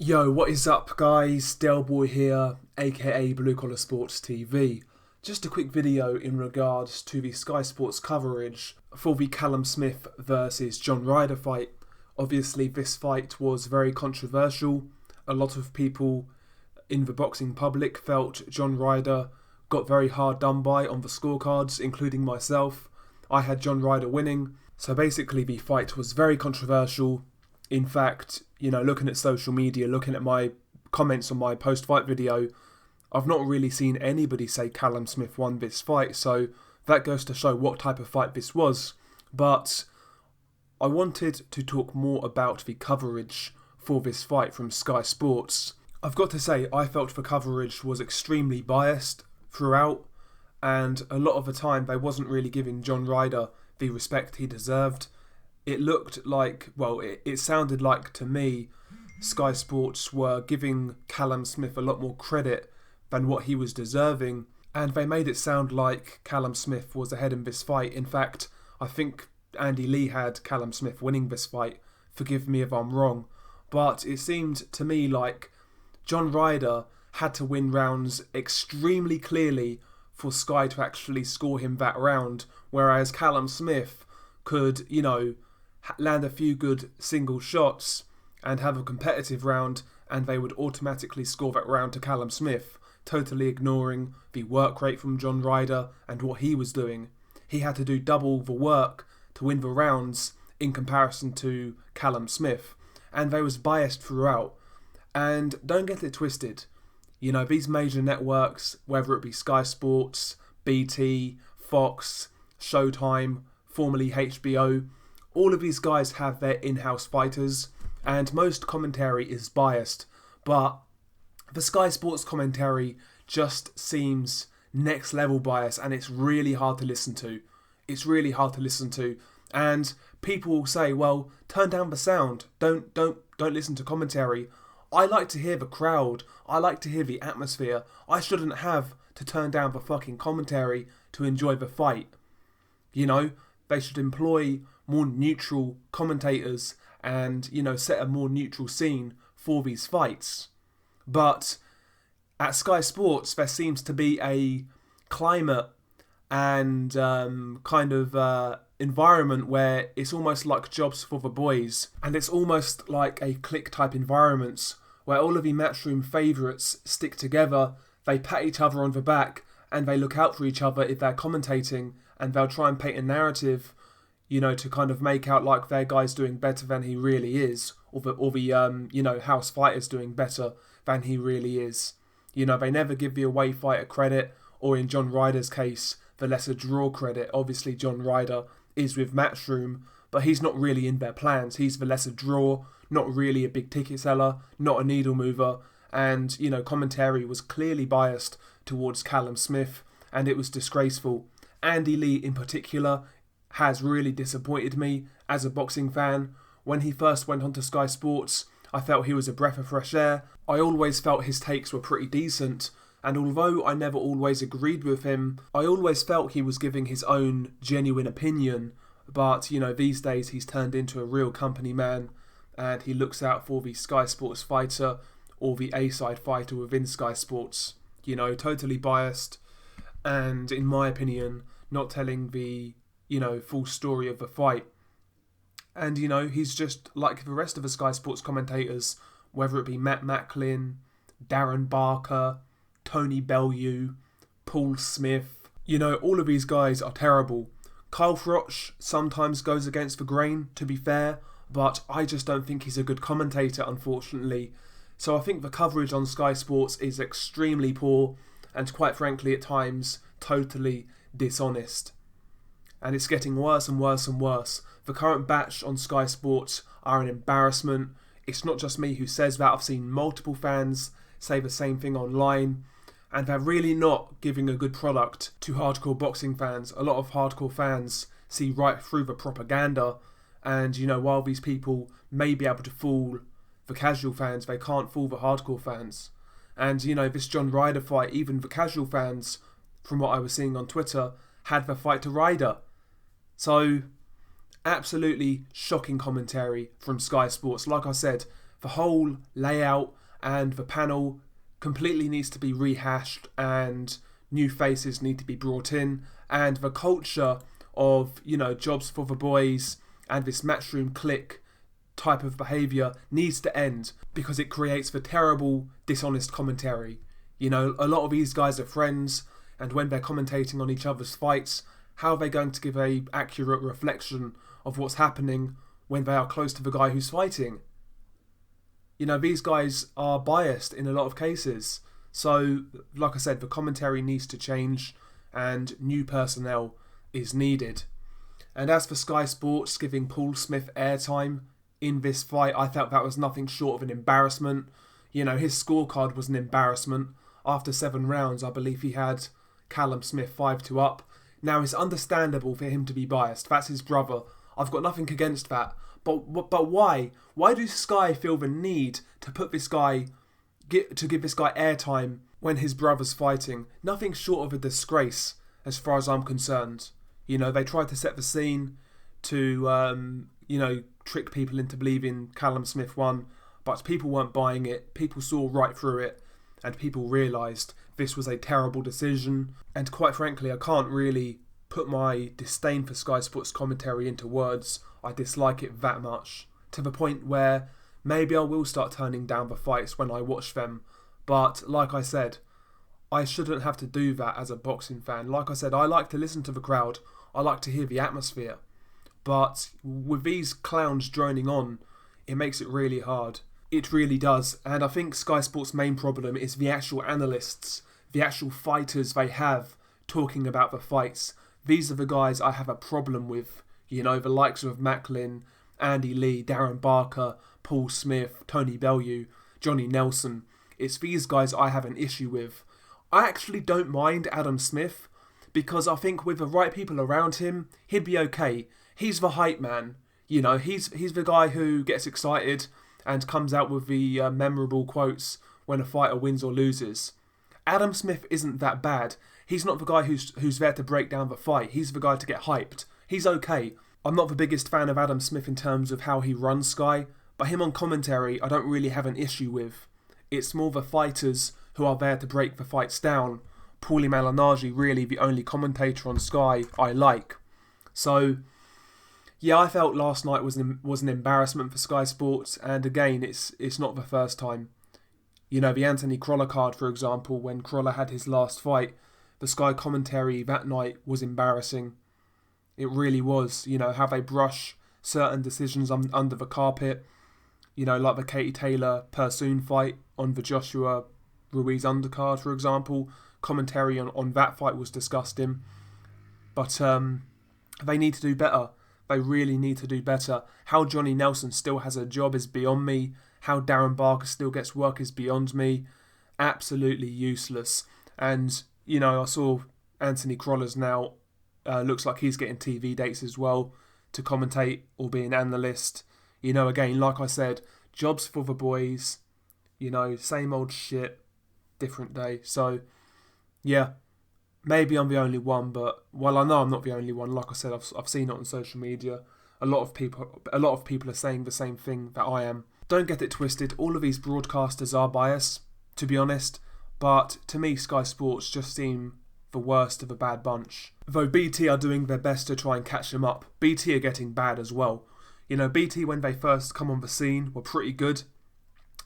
Yo, what is up guys? Delboy here, aka Blue Collar Sports TV. Just a quick video in regards to the Sky Sports coverage for the Callum Smith versus John Ryder fight. Obviously this fight was very controversial. A lot of people in the boxing public felt John Ryder got very hard done by on the scorecards, including myself. I had John Ryder winning. So basically the fight was very controversial. In fact, looking at social media, looking at my comments on my post-fight video, I've not really seen anybody say Callum Smith won this fight, so that goes to show what type of fight this was. But I wanted to talk more about the coverage for this fight from Sky Sports. I've got to say, I felt the coverage was extremely biased throughout, and a lot of the time they wasn't really giving John Ryder the respect he deserved. It looked like, it sounded like to me, Sky Sports were giving Callum Smith a lot more credit than what he was deserving, and they made it sound like Callum Smith was ahead in this fight. In fact, I think Andy Lee had Callum Smith winning this fight. Forgive me if I'm wrong, but it seemed to me like John Ryder had to win rounds extremely clearly for Sky to actually score him that round, whereas Callum Smith could, land a few good single shots and have a competitive round, and they would automatically score that round to Callum Smith, totally ignoring the work rate from John Ryder and what he was doing. He had to do double the work to win the rounds in comparison to Callum Smith, and they was biased throughout. And don't get it twisted, these major networks, whether it be Sky Sports, BT, Fox, Showtime, formerly HBO, all of these guys have their in-house fighters, and most commentary is biased, but the Sky Sports commentary just seems next level bias, and it's really hard to listen to. And people will say, well, turn down the sound, don't listen to commentary. I like to hear the crowd, I like to hear the atmosphere. I shouldn't have to turn down the fucking commentary to enjoy the fight. They should employ more neutral commentators and, set a more neutral scene for these fights. But at Sky Sports, there seems to be a climate and environment where it's almost like jobs for the boys. And it's almost like a clique type environment where all of the matchroom favourites stick together, they pat each other on the back, and they look out for each other if they're commentating, and they'll try and paint a narrative, to kind of make out like their guy's doing better than he really is, or the house fighter's doing better than he really is. They never give the away fighter credit, or in John Ryder's case, the lesser draw credit. Obviously, John Ryder is with Matchroom, but he's not really in their plans. He's the lesser draw, not really a big ticket seller, not a needle mover, and, commentary was clearly biased towards Callum Smith, and it was disgraceful. Andy Lee in particular has really disappointed me as a boxing fan. When he first went onto Sky Sports, I felt he was a breath of fresh air. I always felt his takes were pretty decent, and although I never always agreed with him, I always felt he was giving his own genuine opinion. But, these days he's turned into a real company man, and he looks out for the Sky Sports fighter or the A-side fighter within Sky Sports. Totally biased, and in my opinion, not telling the full story of the fight. And, he's just like the rest of the Sky Sports commentators, whether it be Matt Macklin, Darren Barker, Tony Bellew, Paul Smith. All of these guys are terrible. Kyle Froch sometimes goes against the grain, to be fair, but I just don't think he's a good commentator, unfortunately. So I think the coverage on Sky Sports is extremely poor, and quite frankly, at times, totally dishonest. And it's getting worse and worse and worse. The current batch on Sky Sports are an embarrassment. It's not just me who says that. I've seen multiple fans say the same thing online. And they're really not giving a good product to hardcore boxing fans. A lot of hardcore fans see right through the propaganda. And, while these people may be able to fool the casual fans, they can't fool the hardcore fans. And, this John Ryder fight, even the casual fans, from what I was seeing on Twitter, had the fight to Ryder. So, absolutely shocking commentary from Sky Sports. Like I said, The whole layout and the panel completely needs to be rehashed, and new faces need to be brought in, and the culture of, jobs for the boys and this matchroom clique type of behaviour needs to end, because it creates the terrible, dishonest commentary. A lot of these guys are friends, and when they're commentating on each other's fights, how are they going to give a accurate reflection of what's happening when they are close to the guy who's fighting? These guys are biased in a lot of cases. So, like I said, the commentary needs to change and new personnel is needed. And as for Sky Sports giving Paul Smith airtime in this fight, I felt that was nothing short of an embarrassment. His scorecard was an embarrassment. After 7 rounds, I believe he had Callum Smith 5-2 up. Now, it's understandable for him to be biased. That's his brother. I've got nothing against that. But why? Why do Sky feel the need to put this guy, to give this guy airtime when his brother's fighting? Nothing short of a disgrace, as far as I'm concerned. They tried to set the scene to, trick people into believing Callum Smith won, but people weren't buying it. People saw right through it, and people realised this was a terrible decision. And quite frankly, I can't really put my disdain for Sky Sports commentary into words. I dislike it that much, to the point where maybe I will start turning down the fights when I watch them. But like I said, I shouldn't have to do that as a boxing fan. Like I said, I like to listen to the crowd. I like to hear the atmosphere. But with these clowns droning on, it makes it really hard. It really does. And I think Sky Sports' main problem is the actual analysts, the actual fighters they have talking about the fights. These are the guys I have a problem with. The likes of Macklin, Andy Lee, Darren Barker, Paul Smith, Tony Bellew, Johnny Nelson. It's these guys I have an issue with. I actually don't mind Adam Smith, because I think with the right people around him, he'd be okay. He's the hype man. He's the guy who gets excited and comes out with the memorable quotes when a fighter wins or loses. Adam Smith isn't that bad. He's not the guy who's there to break down the fight. He's the guy to get hyped. He's okay. I'm not the biggest fan of Adam Smith in terms of how he runs Sky, but him on commentary I don't really have an issue with. It's more the fighters who are there to break the fights down. Paulie Malignaggi really the only commentator on Sky I like. So, yeah, I felt last night was an embarrassment for Sky Sports, and again, it's not the first time. The Anthony Crolla card, for example, when Crolla had his last fight, the Sky commentary that night was embarrassing. It really was. How they brush certain decisions under the carpet. Like the Katie Taylor-Pursoon fight on the Joshua Ruiz undercard, for example. Commentary on that fight was disgusting. But they need to do better. They really need to do better. How Johnny Nelson still has a job is beyond me. How Darren Barker still gets work is beyond me. Absolutely useless. And, I saw Anthony Crolla's now. Looks like he's getting TV dates as well to commentate or be an analyst. Again, like I said, jobs for the boys. Same old shit, different day. So, yeah, maybe I'm the only one, but I know I'm not the only one. Like I said, I've seen it on social media. A lot of people are saying the same thing that I am. Don't get it twisted. All of these broadcasters are biased, to be honest. But to me, Sky Sports just seem the worst of a bad bunch. Though BT are doing their best to try and catch them up. BT are getting bad as well. BT, when they first come on the scene, were pretty good,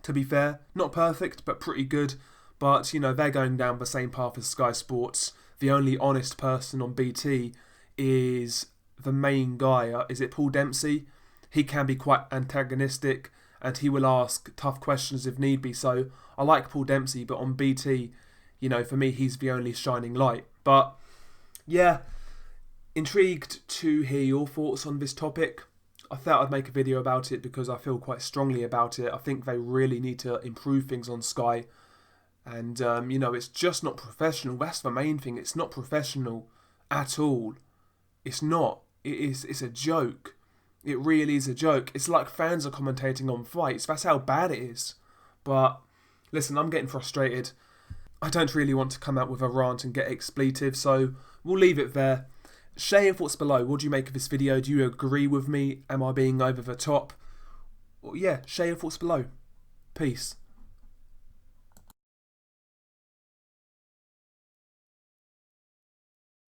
to be fair. Not perfect, but pretty good. But, they're going down the same path as Sky Sports. The only honest person on BT is the main guy. Is it Paul Dempsey? He can be quite antagonistic, and he will ask tough questions if need be. So, I like Paul Dempsey, but on BT, for me, he's the only shining light. But, yeah, intrigued to hear your thoughts on this topic. I thought I'd make a video about it because I feel quite strongly about it. I think they really need to improve things on Sky. And, it's just not professional. That's the main thing. It's not professional at all. It's not. It's a joke. It really is a joke. It's like fans are commentating on fights. That's how bad it is. But, listen, I'm getting frustrated. I don't really want to come out with a rant and get expletive, so we'll leave it there. Share your thoughts below. What do you make of this video? Do you agree with me? Am I being over the top? Well, yeah, share your thoughts below. Peace.